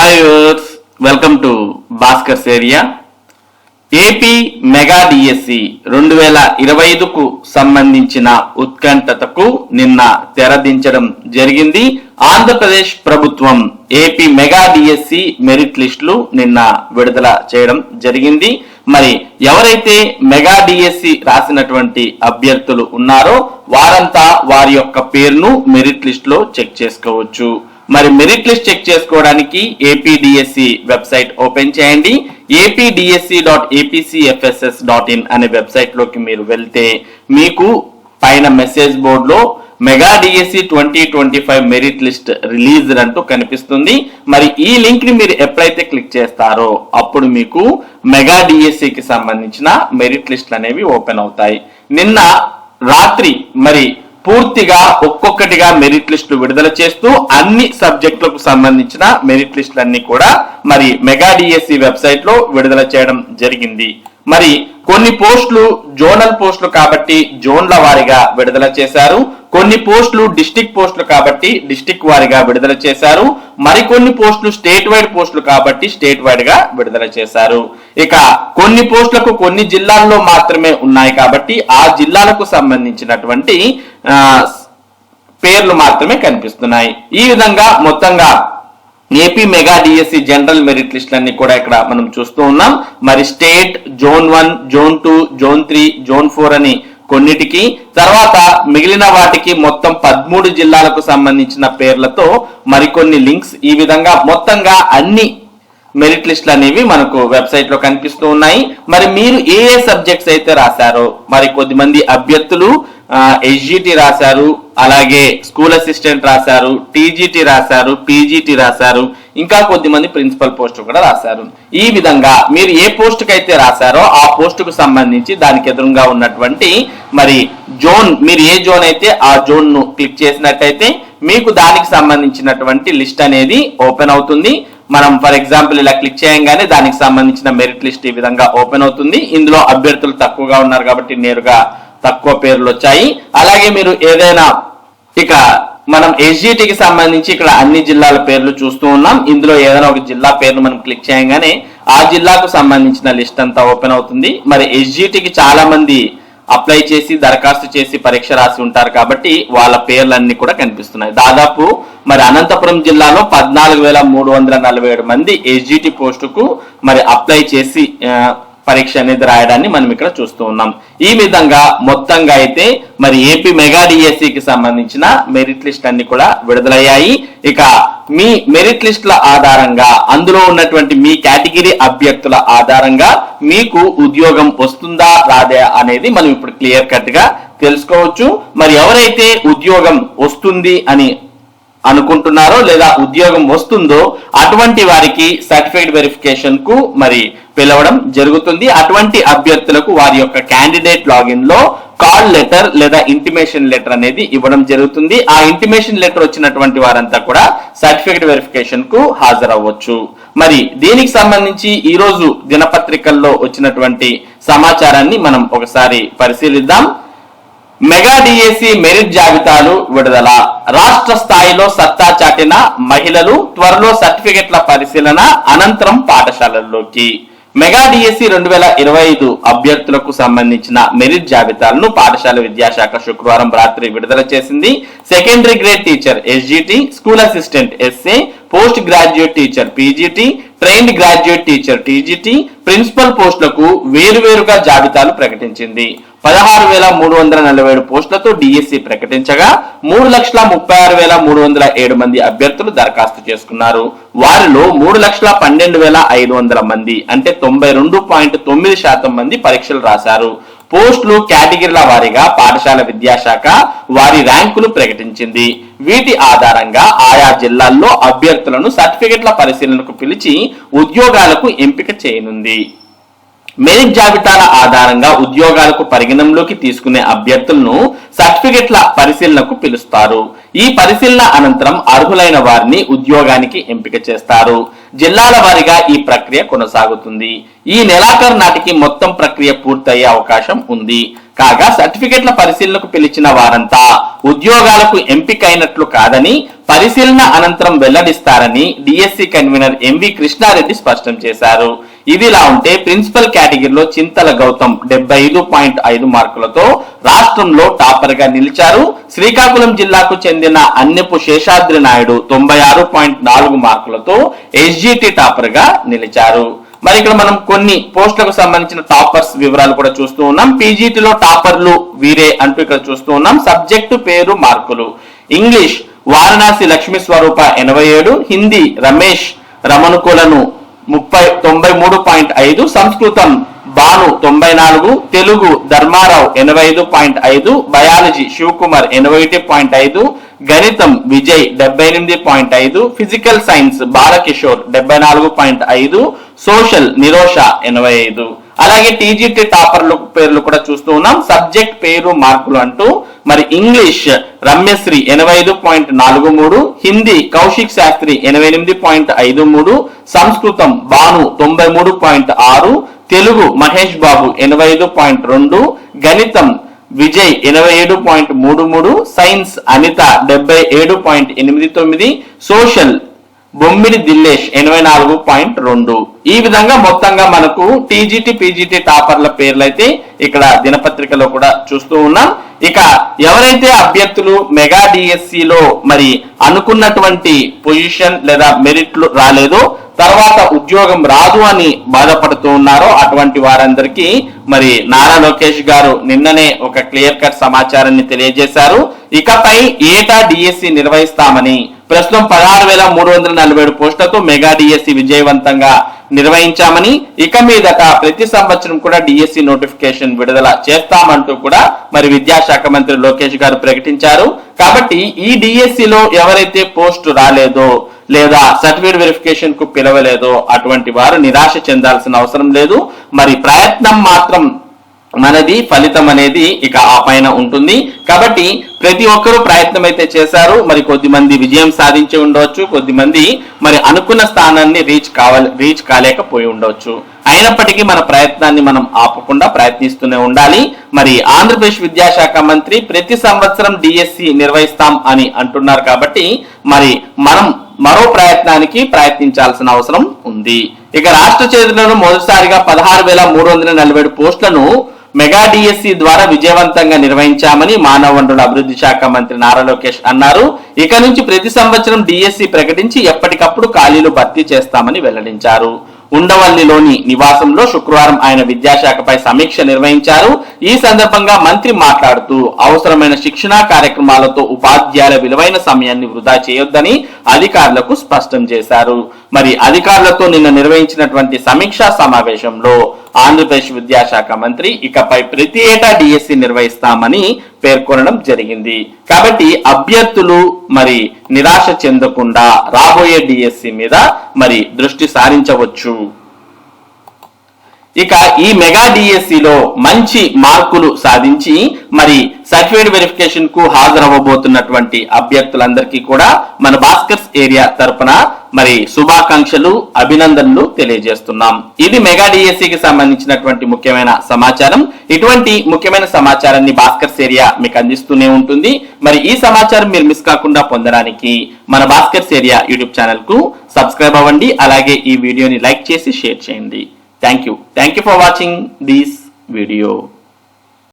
Hi viewers, welcome to Bhaskar's area. AP mega DSC 2025కు సంబంధించిన ఉత్కంఠతకు నిన్న తెరదించడం జరిగింది. ఆంధ్రప్రదేశ్ ప్రభుత్వం ఏపీ మెగా డిఎస్సి మెరిట్ లిస్టులు నిన్న విడుదల చేయడం జరిగింది. మరి ఎవరైతే మెగా డిఎస్సి రాసినటువంటి అభ్యర్థులు ఉన్నారో వారంతా వారి యొక్క పేరును మెరిట్ లిస్ట్ లో చెక్ చేసుకోవచ్చు. మరి మెరిట్ లిస్ట్ చెక్ చేసుకోవడానికి ఏపీడిఎస్సి వెబ్సైట్ ఓపెన్ చేయండి. apdsc.apcfss.in అనే వెబ్సైట్ లోకి మీరు వెళ్తే మీకు పైన మెసేజ్ బోర్డ్ లో mega DSC 2025 merit list release అంటూ కనిపిస్తుంది. మరి ఈ లింక్ ని మీరు ఎప్పుడైతే క్లిక్ చేస్తారో అప్పుడు మీకు మెగా డిఎస్సికి సంబంధించిన మెరిట్ లిస్టులు అనేవి ఓపెన్ అవుతాయి. నిన్న రాత్రి మరి పూర్తిగా ఒక్కొక్కటిగా మెరిట్ లిస్టులు విడుదల చేస్తూ అన్ని సబ్జెక్టులకు సంబంధించిన మెరిట్ లిస్టులన్నీ కూడా మరి మెగా డిఎస్సి వెబ్సైట్ లో విడుదల చేయడం జరిగింది. మరి కొన్ని పోస్టులు జోనల్ పోస్టులు కాబట్టి జోన్ల వారీగా విడుదల చేశారు. కొన్ని పోస్టులు డిస్టిక్ పోస్టులు కాబట్టి డిస్టిక్ వారీగా విడుదల చేశారు. మరికొన్ని పోస్టులు స్టేట్ వైడ్ పోస్టులు కాబట్టి స్టేట్ వైడ్ గా విడుదల చేశారు. ఇక కొన్ని పోస్టులకు కొన్ని జిల్లాల్లో మాత్రమే ఉన్నాయి కాబట్టి ఆ జిల్లాలకు సంబంధించినటువంటి పేర్లు మాత్రమే కనిపిస్తున్నాయి. ఈ విధంగా మొత్తంగా AP mega DSC general merit లిస్టులన్నీ కూడా ఇక్కడ మనం చూస్తూ ఉన్నాం. మరి state, zone 1, zone 2, zone 3, zone 4 అని కొన్నిటికి, తర్వాత మిగిలిన వాటికి మొత్తం 13 జిల్లాలకు సంబంధించిన పేర్లతో మరికొన్ని లింక్స్, ఈ విధంగా మొత్తంగా అన్ని మెరిట్ లిస్టులు అనేవి మనకు వెబ్సైట్ లో కనిపిస్తూ ఉన్నాయి. మరి మీరు ఏ సబ్జెక్ట్స్ అయితే రాశారో మరి కొద్దిమంది అభ్యర్థులు ఎస్జిటి రాశారు, అలాగే స్కూల్ అసిస్టెంట్ రాశారు, టీజీటీ రాశారు, పీజీటీ రాశారు, ఇంకా కొద్దిమంది ప్రిన్సిపల్ పోస్ట్ కూడా రాశారు. ఈ విధంగా మీరు ఏ పోస్ట్ కి అయితే రాశారో ఆ పోస్ట్ కు సంబంధించి దానికి ఎదురుగా ఉన్నటువంటి మరి జోన్, మీరు ఏ జోన్ అయితే ఆ జోన్ ను క్లిక్ చేసినట్టయితే మీకు దానికి సంబంధించినటువంటి లిస్ట్ అనేది ఓపెన్ అవుతుంది. మనం ఫర్ ఎగ్జాంపుల్ ఇలా క్లిక్ చేయగానే దానికి సంబంధించిన మెరిట్ లిస్ట్ ఈ విధంగా ఓపెన్ అవుతుంది. ఇందులో అభ్యర్థులు తక్కువగా ఉన్నారు కాబట్టి నేరుగా తక్కువ పేర్లు వచ్చాయి. అలాగే మీరు ఏదైనా ఇక మనం ఎస్జిటికి సంబంధించి ఇక్కడ అన్ని జిల్లాల పేర్లు చూస్తూ ఉన్నాం. ఇందులో ఏదైనా ఒక జిల్లా పేరును మనం క్లిక్ చేయగానే ఆ జిల్లాకు సంబంధించిన లిస్ట్ అంతా ఓపెన్ అవుతుంది. మరి ఎస్జిటికి చాలా మంది అప్లై చేసి దరఖాస్తు చేసి పరీక్ష రాసి ఉంటారు కాబట్టి వాళ్ళ పేర్లన్నీ కూడా కనిపిస్తున్నాయి. దాదాపు మరి అనంతపురం జిల్లాలో 14,347 మంది ఎస్జిటి పోస్టుకు మరి అప్లై చేసి పరీక్ష అనేది రాయడాన్ని మనం ఇక్కడ చూస్తూ ఉన్నాం. ఈ విధంగా మొత్తంగా అయితే మరి ఏపీ మెగా డిఎస్సికి సంబంధించిన మెరిట్ లిస్ట్ అన్ని కూడా విడుదలయ్యాయి. ఇక మీ మెరిట్ లిస్టుల ఆధారంగా అందులో ఉన్నటువంటి మీ కేటగిరీ అభ్యర్థుల ఆధారంగా మీకు ఉద్యోగం వస్తుందా రాదా అనేది మనం ఇప్పుడు క్లియర్ కట్ గా తెలుసుకోవచ్చు. మరి ఎవరైతే ఉద్యోగం వస్తుంది అని అనుకుంటున్నారో లేదా ఉద్యోగం వస్తుందో అటువంటి వారికి సర్టిఫికేట్ వెరిఫికేషన్ కు మరి పిలవడం జరుగుతుంది. అటువంటి అభ్యర్థులకు వారి యొక్క క్యాండిడేట్ లాగిన్ లో కాల్ లెటర్ లేదా ఇంటిమేషన్ లెటర్ అనేది ఇవ్వడం జరుగుతుంది. ఆ ఇంటిమేషన్ లెటర్ వచ్చినటువంటి వారంతా కూడా సర్టిఫికేట్ వెరిఫికేషన్ కు హాజరవ్వచ్చు. మరి దీనికి సంబంధించి ఈ రోజు దినపత్రికల్లో వచ్చినటువంటి సమాచారాన్ని మనం ఒకసారి పరిశీలిద్దాం. మెగా డిఎస్సి మెరిట్ జాబితాలు విడుదల, రాష్ట్ర స్థాయిలో సత్తా చాటిన మహిళలు, త్వరలో సర్టిఫికెట్ల పరిశీలన అనంతరం పాఠశాలల్లోకి. మెగా డిఎస్సి 2025 అభ్యర్థులకు సంబంధించిన మెరిట్ జాబితాలను పాఠశాల విద్యాశాఖ శుక్రవారం రాత్రి విడుదల చేసింది. Secondary grade teacher SGT, school assistant SA, post graduate teacher PGT, trained graduate teacher TGT, principal పోస్టులకు వేరువేరుగా జాబితాలు ప్రకటించింది. 16,347 పోస్టులతో డిఎస్సి ప్రకటించగా 3,36,307 మంది అభ్యర్థులు దరఖాస్తు చేసుకున్నారు. వారిలో 3,12,500 మంది అంటే 92.9% మంది పరీక్షలు రాశారు. పోస్టులు కేటగిరీల వారీగా పాఠశాల విద్యాశాఖ వారి ర్యాంకులు ప్రకటించింది. వీటి ఆధారంగా ఆయా జిల్లాల్లో అభ్యర్థులను సర్టిఫికెట్ల పరిశీలనకు పిలిచి ఉద్యోగాలకు ఎంపిక చేయనుంది. మెరిట్ జాబితాల ఆధారంగా ఉద్యోగాలకు పరిగణనలోకి తీసుకునే అభ్యర్థులను సర్టిఫికెట్ల పరిశీలనకు పిలుస్తారు. ఈ పరిశీలన అనంతరం అర్హులైన వారిని ఉద్యోగానికి ఎంపిక చేస్తారు. జిల్లాల వారీగా ఈ ప్రక్రియ కొనసాగుతుంది. ఈ నెలాఖరు నాటికి మొత్తం ప్రక్రియ పూర్తయ్యే అవకాశం ఉంది. కాగా సర్టిఫికెట్ల పరిశీలనకు పిలిచిన వారంతా ఉద్యోగాలకు ఎంపికైనట్లు కాదని పరిశీలన అనంతరం వెల్లడిస్తారని డిఎస్సి కన్వీనర్ ఎంవి కృష్ణారెడ్డి స్పష్టం చేశారు. ఇదిలా ఉంటే ప్రిన్సిపల్ కేటగిరీలో చింతల గౌతమ్ 75.5 మార్కులతో రాష్ట్రంలో టాపర్ గా నిలిచారు. శ్రీకాకుళం జిల్లాకు చెందిన అన్నెపు శేషాద్రి నాయుడు 96.4 మార్కులతో ఎస్జిటి టాపర్ గా నిలిచారు. మరి ఇక్కడ మనం కొన్ని పోస్టులకు సంబంధించిన టాపర్స్ వివరాలు కూడా చూస్తూ ఉన్నాం. పీజీటీలో టాపర్లు వీరే అంటూ ఇక్కడ చూస్తూ ఉన్నాం. సబ్జెక్టు పేరు మార్కులు: ఇంగ్లీష్ వారణాసి లక్ష్మీ స్వరూప 87, హిందీ రమేష్ రమణుకులను 93.5, సంస్కృతం భాను 94, తెలుగు ధర్మారావు 85.5, బయాలజీ శివకుమార్ 81.5, గణితం Vijay 78.5, physical science Balakishore 74.5, social Nirosha 85. అలాగే టీజీటీ టాపర్ల పేర్లు కూడా చూస్తూ ఉన్నాం. సబ్జెక్ట్ పేరు మార్కులు అంటూ మరి ఇంగ్లీష్ రమ్యశ్రీ 85.43, హిందీ కౌశిక్ శాస్త్రి 88.53, సంస్కృతం భాను 93.6, తెలుగు మహేష్ బాబు 85.2, గణితం విజయ్ 87.33, సైన్స్ అనిత 77.89, సోషల్ బొమ్మిడి దిల్లేష్ 84.2. ఈ విధంగా మొత్తంగా మనకు టీజీటీ పీజీటీ టాపర్ల పేర్లు అయితే ఇక్కడ దినపత్రికలో కూడా చూస్తూ ఉన్నాం. ఇక ఎవరైతే అభ్యర్థులు మెగా డిఎస్సిలో మరి అనుకున్నటువంటి పొజిషన్ లేదా మెరిట్లు రాలేదో, తర్వాత ఉద్యోగం రాదు అని బాధపడుతూ ఉన్నారో అటువంటి వారందరికీ మరి నారా లోకేష్ గారు నిన్ననే ఒక క్లియర్ కట్ సమాచారాన్ని తెలియజేశారు. ఇకపై ఏటా డిఎస్సి నిర్వహిస్తామని, ప్రస్తుతం 16,347 పోస్టులతో మెగా డిఎస్సి విజయవంతంగా నిర్వహించామని, ఇక మీదట ప్రతి సంవత్సరం కూడా డిఎస్సి నోటిఫికేషన్ విడుదల చేస్తామంటూ కూడా మరి విద్యాశాఖ మంత్రి లోకేష్ గారు ప్రకటించారు. కాబట్టి ఈ డిఎస్సిలో ఎవరైతే పోస్టు రాలేదో లేదా సర్టిఫికేట్ వెరిఫికేషన్ కు పిలవలేదో అటువంటి వారు నిరాశ చెందాల్సిన అవసరం లేదు. మరి ప్రయత్నం మాత్రం మనది, ఫలితం అనేది ఇక ఆ పైన ఉంటుంది. కాబట్టి ప్రతి ఒక్కరూ ప్రయత్నం అయితే చేశారు. మరి కొద్దిమంది విజయం సాధించి ఉండవచ్చు, కొద్దిమంది మరి అనుకున్న స్థానాన్ని రీచ్ కాలేకపోయి ఉండవచ్చు. అయినప్పటికీ మన ప్రయత్నాన్ని మనం ఆపకుండా ప్రయత్నిస్తూనే ఉండాలి. మరి ఆంధ్రప్రదేశ్ విద్యాశాఖ మంత్రి ప్రతి సంవత్సరం డిఎస్సి నిర్వహిస్తాం అని అంటున్నారు. కాబట్టి మరి మనం మరో ప్రయత్నానికి ప్రయత్నించాల్సిన అవసరం ఉంది. ఇక రాష్ట్ర చరిత్రలో మొదటిసారిగా 16,347 పోస్టులను మెగా డిఎస్సి ద్వారా విజయవంతంగా నిర్వహించామని మానవ వనరుల అభివృద్ధి శాఖ మంత్రి నారా లోకేష్ అన్నారు. ఇక నుంచి ప్రతి సంవత్సరం డిఎస్సి ప్రకటించి ఎప్పటికప్పుడు ఖాళీలు భర్తీ చేస్తామని వెల్లడించారు. ఉండవల్లిలోని నివాసంలో శుక్రవారం ఆయన విద్యాశాఖపై సమీక్ష నిర్వహించారు. ఈ సందర్భంగా మంత్రి మాట్లాడుతూ అవసరమైన శిక్షణా కార్యక్రమాలతో ఉపాధ్యాయుల విలువైన సమయాన్ని వృధా చేయొద్దని అధికారులకు స్పష్టం చేశారు. మరి అధికారులతో నిన్న నిర్వహించినటువంటి సమీక్షా సమావేశంలో ఆంధ్రప్రదేశ్ విద్యాశాఖ మంత్రి ఇకపై ప్రతి ఏటా డిఎస్సి నిర్వహిస్తామని పేర్కొనడం జరిగింది. కాబట్టి అభ్యర్థులు మరి నిరాశ చెందకుండా రాబోయే డిఎస్సి మీద మరి దృష్టి సారించవచ్చు. ఇక ఈ మెగా డిఎస్సిలో మంచి మార్కులు సాధించి మరి సర్టిఫికేట్ వెరిఫికేషన్ కు హాజరవ్వబోతున్నటువంటి అభ్యర్థులందరికీ కూడా మన భాస్కర్స్ ఏరియా తరపున మరి శుభాకాంక్షలు, అభినందనలు తెలియజేస్తున్నాం. ఇది మెగా డిఎస్సికి సంబంధించినటువంటి ముఖ్యమైన సమాచారం. ఇటువంటి ముఖ్యమైన సమాచారాన్ని భాస్కర్స్ ఏరియా మీకు అందిస్తూనే ఉంటుంది. మరి ఈ సమాచారం మీరు మిస్ కాకుండా పొందడానికి మన భాస్కర్స్ ఏరియా యూట్యూబ్ ఛానల్ కు సబ్స్క్రైబ్ అవ్వండి. అలాగే ఈ వీడియోని లైక్ చేసి షేర్ చేయండి. Thank you for watching this video.